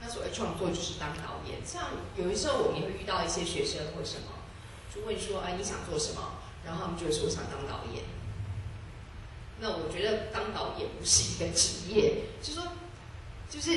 那所谓创作就是当导演，像有的时候我们也会遇到一些学生或什么，就问说，哎，你想做什么？然后他们就会说我想当导演。那我觉得当导演不是一个职业，就是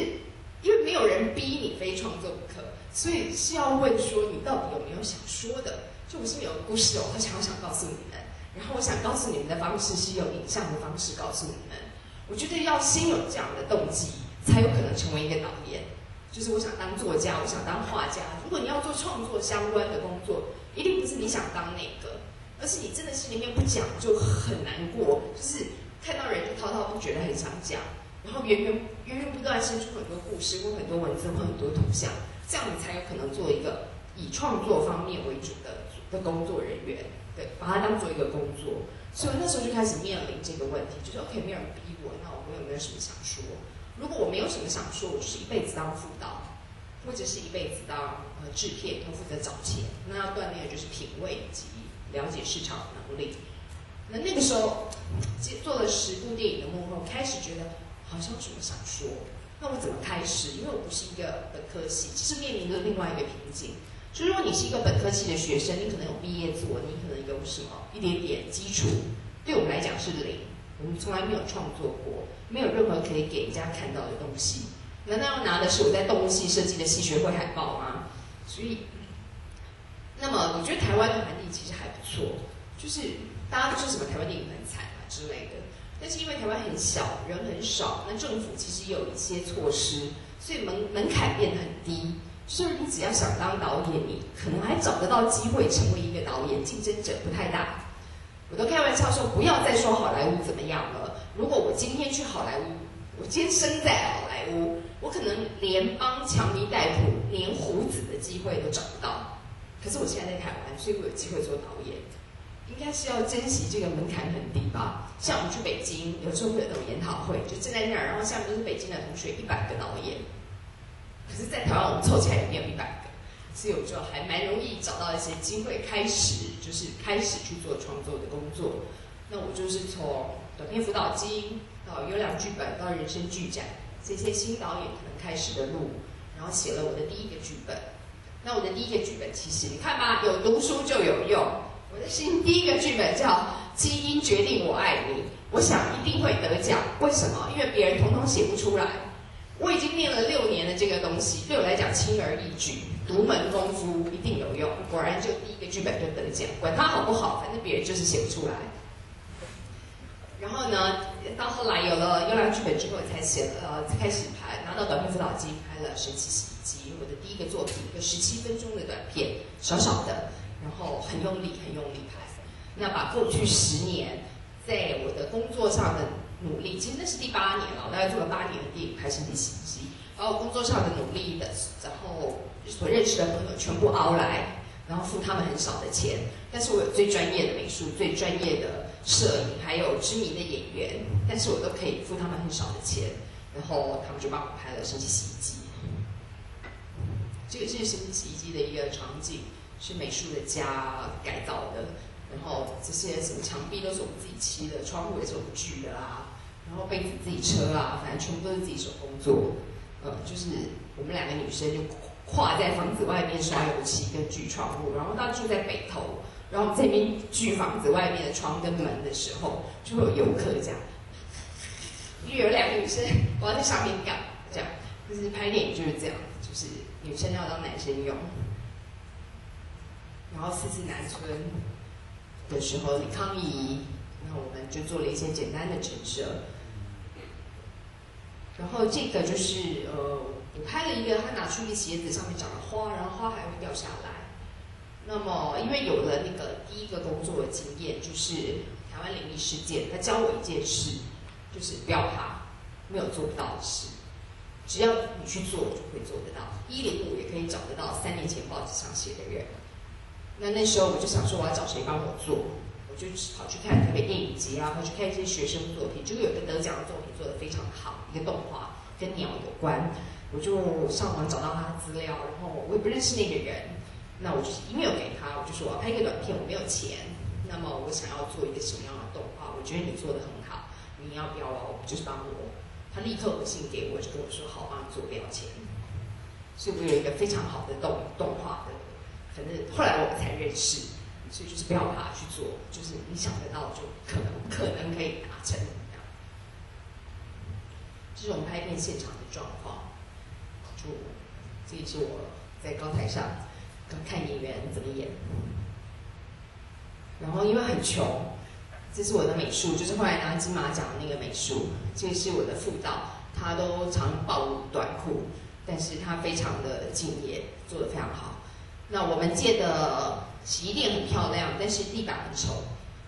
因为没有人逼你非创作不可，所以是要问说你到底有没有想说的。就我心里有个故事哦，我想告诉你们，然后我想告诉你们的方式是用影像的方式告诉你们。我觉得要先有这样的动机，才有可能成为一个导演。就是我想当作家，我想当画家。如果你要做创作相关的工作，一定不是你想当那个，而是你真的心里面不讲就很难过，就是看到人就滔滔不绝的很想讲，然后源源不断生出很多故事或很多文字或很多图像，这样你才有可能做一个以创作方面为主的工作人员，对，把它当做一个工作。所以我那时候就开始面临这个问题，就是 OK， 没有人逼我，那我有没有什么想说？如果我没有什么想说，我就是一辈子当辅导，或者是一辈子当制片，都负责找钱。那要锻炼的就是品味以及了解市场的能力。那个时候做了10部电影的幕后，开始觉得好像有什么想说。那我怎么开始？因为我不是一个本科系，其实面临着另外一个瓶颈。就如果你是一个本科系的学生，你可能有毕业作，你可能有什么一点点基础，对我们来讲是零，我们从来没有创作过，没有任何可以给人家看到的东西。难道要拿的是我在动物系设计的系学会海报吗？所以，那么我觉得台湾的环境其实还不错，就是大家都说什么台湾电影很惨啊之类的，但是因为台湾很小，人很少，那政府其实也有一些措施，所以门槛变得很低。就是你只要想当导演，你可能还找得到机会成为一个导演，竞争者不太大。我都开玩笑说，不要再说好莱坞怎么样了。如果我今天去好莱坞，我今天生在好莱坞，我可能连帮强尼戴普粘胡子的机会都找不到。可是我现在在台湾，所以我有机会做导演。应该是要珍惜这个门槛很低吧？像我们去北京，有时候会有那种研讨会，就站在那儿，然后下面都是北京的同学，100个导演。可是，在台湾我们凑起来也没有100个，所以我就还蛮容易找到一些机会，开始去做创作的工作。那我就是从短片辅导金到优良剧本到人生剧展，这些新导演可能开始的路，然后写了我的第一个剧本。那我的第一个剧本，其实你看吧，有读书就有用。我的第一个剧本叫《基因决定我爱你》，我想一定会得奖。为什么？因为别人统统写不出来。我已经念了6年的这个东西，对我来讲轻而易举，独门功夫一定有用。果然，就第一个剧本就得奖，管它好不好，反正别人就是写不出来。然后呢，到后来有了优良剧本之后，才开始拍，拿到短片辅导金，拍了《神奇洗衣机》，我的第一个作品，一个17分钟的短片，少少的，然后很用力拍。那把过去10年在我的工作上的努力，其实那是第8年了，我大概做了8年的电影拍《神奇洗衣机》，把我工作上的努力的，然后所认识的朋友全部熬来，然后付他们很少的钱，但是我有最专业的美术、最专业的摄影，还有知名的演员，但是我都可以付他们很少的钱，然后他们就帮我拍了《神奇洗衣机》。这个是《神奇洗衣机》的一个场景，是美术的家改造的。然后这些什么墙壁都是我们自己漆的，窗户也是我们锯的啦，然后杯子自己车啦，反正全部都是自己手工做。就是我们2个女生就跨在房子外面刷油漆跟锯窗户，然后她住在北头，然后我们这边锯房子外面的窗跟门的时候，就会有游客这样，因为有2个女生，我要在上面赶，这样就是拍电影就是这样，就是女生要当男生用。然后4次南村的时候，李康怡，那我们就做了一些简单的陈设。然后这个就是我拍了一个，他拿出一个鞋子上面长了花，然后花还会掉下来。那么因为有了那个第一个工作的经验，就是台湾灵异事件，他教我一件事，就是不要怕，没有做不到的事，只要你去做就会做得到。105也可以找得到3年前报纸上写的人。那时候我就想说，我要找谁帮我做，我就跑去看台北电影节啊，跑去看一些学生作品，结果有个得奖的作品做得非常好，一个动画跟鸟有关，我就上网找到他的资料，然后我也不认识那个人，那我就是 email 给他，我就说我要拍一个短片，我没有钱，那么我想要做一个什么样的动画，我觉得你做得很好，你要不要就是帮我？他立刻回信给我，就跟我说好，帮你做，不要钱。所以我有一个非常好的动画的，反正后来我们才认识，所以就是不要怕去做，就是你想得到就可能可以达成这样。这是我们拍片现场的状况，这也是我在高台上看演员怎么演。然后因为很穷，这是我的美术，就是后来拿金马奖的那个美术，这个是我的副导，他都常暴露短裤，但是他非常的敬业，做得非常好。那我们借的洗衣店很漂亮，但是地板很丑，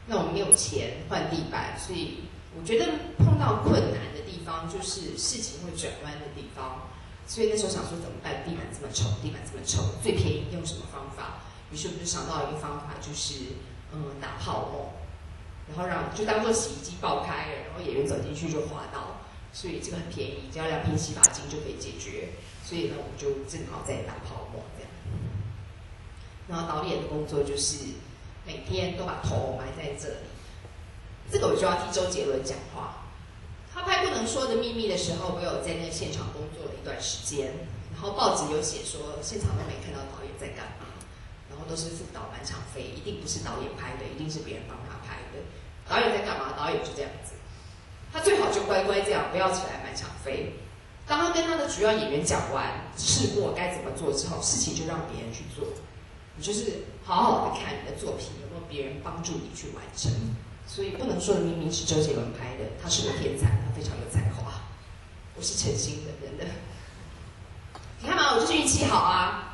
那我们没有钱换地板，所以我觉得碰到困难的地方就是事情会转弯的地方，所以那时候想说怎么办？地板这么丑，最便宜用什么方法？于是我就想到一个方法，就是打泡沫，然后就当做洗衣机爆开了，然后演员走进去就滑倒，所以这个很便宜，只要2瓶洗发精就可以解决。所以呢，我们就正好在打泡沫这样。然后导演的工作就是每天都把头埋在这里，这个我就要替周杰伦讲话。他拍《不能说的秘密》的时候，我有在那个现场工作了一段时间，然后报纸有写说现场都没看到导演在干嘛。然后都是副导满场飞，一定不是导演拍的，一定是别人帮他拍的。导演在干嘛？导演就这样子，他最好就乖乖这样，不要起来满场飞。当他跟他的主要演员讲完试过该怎么做之后，事情就让别人去做。你就是好好的看你的作品有没有别人帮助你去完成。所以不能说的明明是周杰伦拍的，他是个天才，他非常有才华。我是诚心的，真的。你看嘛，我就是运气好啊。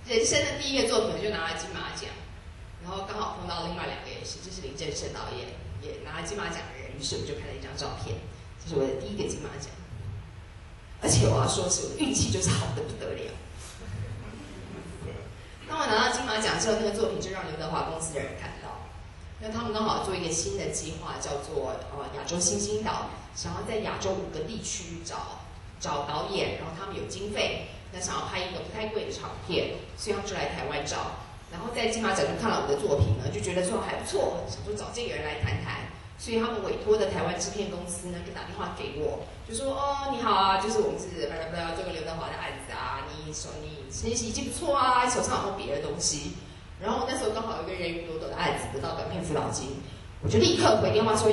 人生的第一个作品我就拿了金马奖，然后刚好碰到另外2个也是，这是李正盛导演也拿了金马奖的人，于是我就拍了一张照片，这是我的第一个金马奖。而且我要说是我的运气就是好的不得了。当我拿到金马奖之后，那个作品就让刘德华公司的人看到，那他们刚好做一个新的计划，叫做亚洲新星导，想要在亚洲5个地区找导演，然后他们有经费。那想要拍一个不太贵的长片，所以他们就来台湾找。然后在金马奖就看了我的作品呢，就觉得说还不错，想说找这个人来谈谈。所以他们委托的台湾制片公司呢，就打电话给我，就说你好啊，就是我们是这个刘德华的案子啊，你成绩已经不错啊，手上有别的东西。然后那时候刚好有一个人鱼朵朵的案子得到短片辅导金，我就立刻回电话说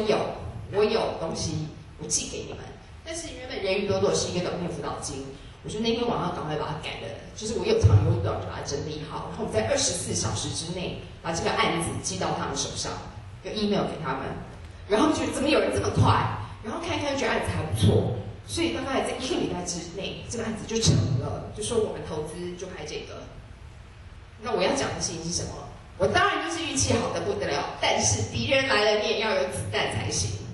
我有东西，我寄给你们。但是原本人鱼朵朵是一个短片辅导金。我就那天晚上赶快把它改了，就是我有长有短就把它整理好，然后我在24小时之内把这个案子寄到他们手上，有 email 给他们，然后觉得怎么有人这么快，然后看一看觉得案子还不错，所以大概在1个礼拜之内，这个案子就成了，就说我们投资就拍这个。那我要讲的事情是什么？我当然就是运气好的不得了，但是敌人来了你也要有子弹才行。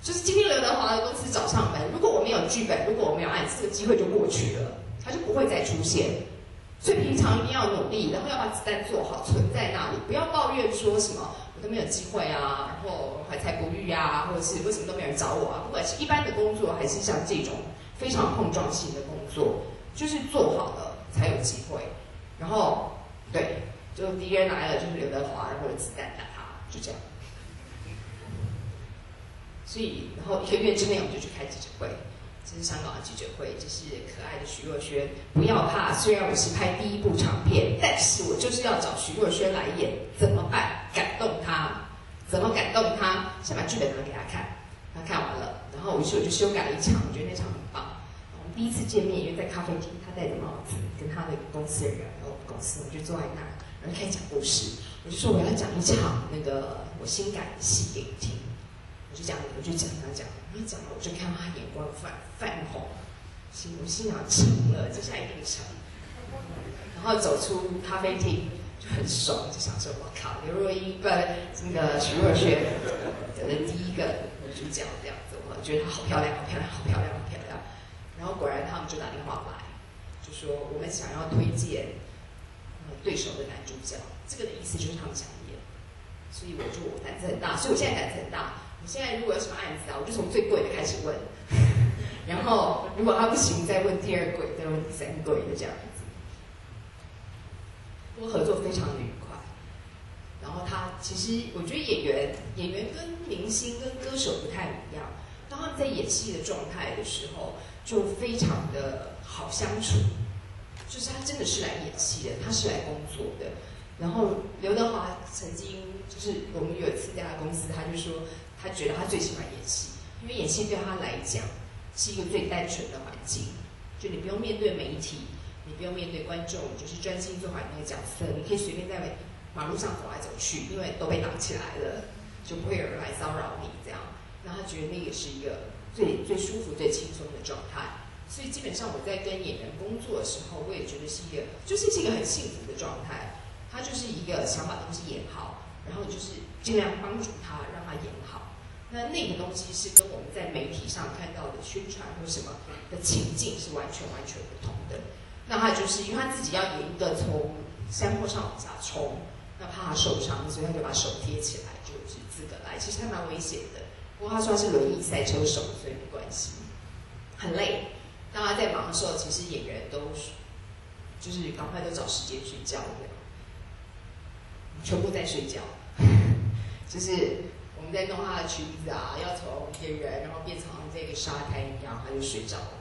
就是今天刘德华的公司找上门，如果我没有剧本，如果我没有案子，这个机会就过去了，它就不会再出现。所以平常一定要努力，然后要把子弹做好，存在那里，不要抱怨说什么我都没有机会啊，然后怀才不遇啊，或者是为什么都没有人找我啊。不管是一般的工作，还是像这种非常碰撞性的工作，就是做好了才有机会。然后对，就敌人来了就是刘德华，或者子弹打他，就这样。所以，然后1个月之内我们就去开记者会，这是香港的记者会，这是可爱的徐若瑄。不要怕，虽然我是拍第1部长片，但是我就是要找徐若瑄来演，怎么办？感动她，怎么感动她？先把剧本拿给她看，她看完了，然后于是我就修改了一场，我觉得那场很棒。我们第1次见面，因为在咖啡厅，她戴着帽子，跟她的公司的人，然后公司我就坐在那儿，然后开始讲故事。我就说我要讲一场那个我新改的戏给你听。我就讲，然后讲了，我就看到他眼光泛红，我心想成了，这下一定成。然后走出咖啡厅就很爽，就想说，我靠，刘若英那个徐若瑄得了第1个女主角这样子，我觉得她好漂亮，好漂亮，好漂亮，好漂亮。然后果然他们就打电话来，就说我们想要推荐对手的男主角，这个的意思就是他们想演，所以我胆子很大，所以我现在胆子很大。我现在如果有什么案子啊，我就从最贵的开始问，然后如果他不行，再问第2贵，再问第3贵的这样子。不过合作非常的愉快。然后他其实我觉得演员跟明星跟歌手不太一样，当他们在演戏的状态的时候，就非常的好相处。就是他真的是来演戏的，他是来工作的。然后刘德华曾经就是我们有一次在他公司，他就说他觉得他最喜欢演戏，因为演戏对他来讲是一个最单纯的环境，就你不用面对媒体，你不用面对观众，就是专心做好你那个角色，你可以随便在马路上走来走去，因为都被挡起来了，就不会有人来骚扰你这样。那他觉得那个是一个最舒服、最轻松的状态。所以基本上我在跟演员工作的时候，我也觉得是一个很幸福的状态。他就是一个想把东西演好，然后就是尽量帮助他让他演好。那个东西是跟我们在媒体上看到的宣传或什么的情境是完全不同的。那他就是因为他自己要演一个从山坡上往下冲，那怕他受伤，所以他就把手贴起来，就是自个来。其实他蛮危险的，不过他说他是轮椅赛车手，所以没关系。很累，当他在忙的时候，其实演员都就是赶快都找时间睡觉的，全部在睡觉。就是我们在弄他的裙子啊，要从一个人，然后变成这个沙滩一样，他就睡着了。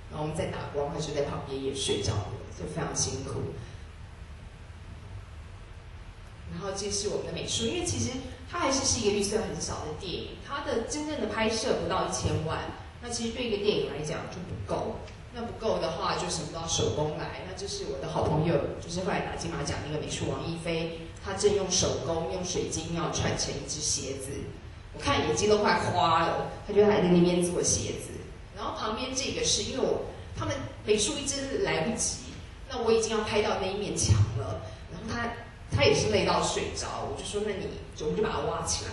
然后我们在打光，他就在旁边也睡着了，就非常辛苦。然后这是我们的美术，因为其实它还是一个预算很少的电影，它的真正的拍摄不到1000万，那其实对一个电影来讲就不够。那不够的话，就什么都要手工来。那这是我的好朋友，就是后来拿金马奖那个美术王一飞，他正用手工用水晶要串成一只鞋子，我看眼睛都快花了，他就还在那边做鞋子。然后旁边这个是因为他们美术一直来不及，那我已经要拍到那一面墙了，然后他也是累到睡着，我就说那我们就把它挖起来，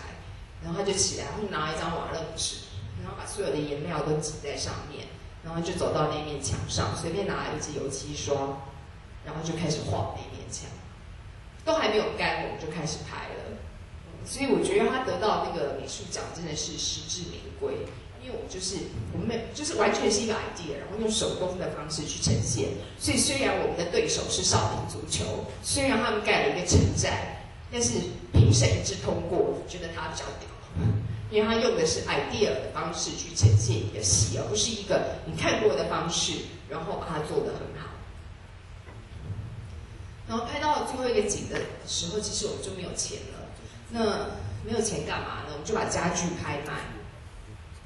然后他就起来，然后拿一张瓦楞纸，然后把所有的颜料都挤在上面，然后就走到那面墙上，随便拿一支油漆刷，然后就开始画那面墙，都还没有干，我们就开始拍了。所以我觉得他得到那个美术奖真的是实至名归。因为我们就是完全是一个 idea， 然后用手工的方式去呈现。所以虽然我们的对手是少林足球，虽然他们盖了一个城寨，但是评审一致通过，我觉得他比较屌，因为他用的是 idea 的方式去呈现一个戏，而不是一个你看过的方式，然后把它做得很好。然后拍到最后一个景的时候，其实我们就没有钱了。那没有钱干嘛呢？我们就把家具拍卖。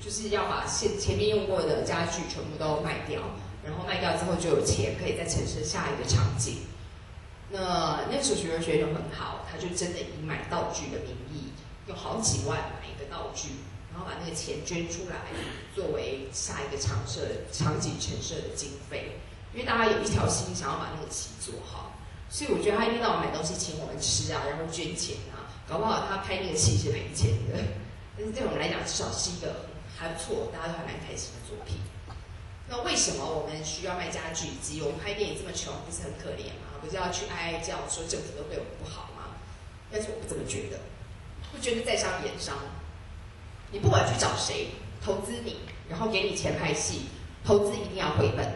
就是要把前面用过的家具全部都卖掉，然后卖掉之后就有钱可以再陈设下一个场景。那个时候学得很好，他就真的以买道具的名义，用好几万买一个道具，然后把那个钱捐出来，作为下一个场景陈设的经费。因为大家有一条心想要把那个戏做好，所以我觉得他一天到晚买东西请我们吃啊，然后捐钱啊，搞不好他拍那个戏是赔钱的。但是对我们来讲，至少是一个还不错，大家都还蛮开心的作品。那为什么我们需要卖家具？以及我们拍电影这么穷，不是很可怜吗？不是要去哀叫说政府都对我们不好吗？但是我不这么觉得，我觉得在商言商。你不管去找谁投资你，然后给你钱拍戏，投资一定要回本。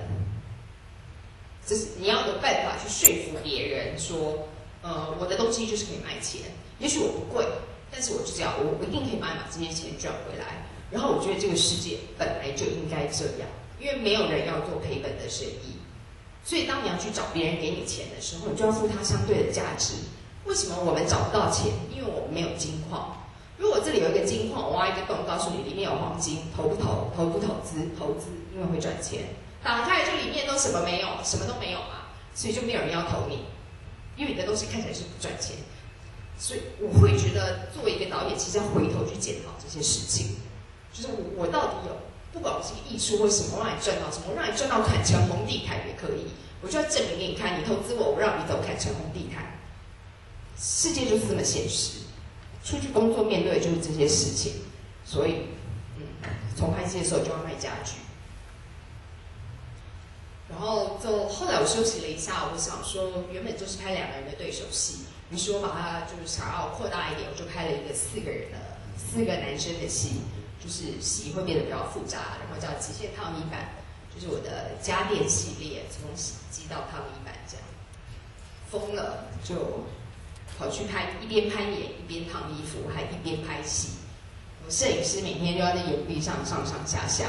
就是你要有办法去说服别人说，我的东西就是可以卖钱，也许我不贵，但是我就这样，我一定可以帮你把这些钱赚回来。然后我觉得这个世界本来就应该这样，因为没有人要做赔本的生意。所以当你要去找别人给你钱的时候，你就要付他相对的价值。为什么我们找不到钱？因为我们没有金矿。如果这里有一个金矿，我挖一个洞，告诉你里面有黄金，投不投？投不投资？投资，因为会赚钱。打开就里面都什么没有，什么都没有嘛，所以就没有人要投你，因为你的东西看起来是不赚钱。所以我会觉得，作为一个导演，其实要回头去检讨这些事情。就是我到底有，不管我是艺术或什么，我让你赚到什么，我让你赚到砍成红地毯也可以，我就要证明给你看，你投资我，我让你走砍成红地毯。世界就是这么现实，出去工作面对的就是这些事情，所以，从拍戏的时候就要卖家具。然后就后来我休息了一下，我想说，原本就是拍2个人的对手戏，于是我把它就是想要扩大一点，我就拍了一个4个男生的戏。就是戏会变得比较复杂，然后叫极限烫衣板，就是我的家电系列，从洗衣机到烫衣板这样。疯了就跑去拍，一边攀岩一边烫衣服，还一边拍戏。我摄影师每天就要在岩壁上上下下。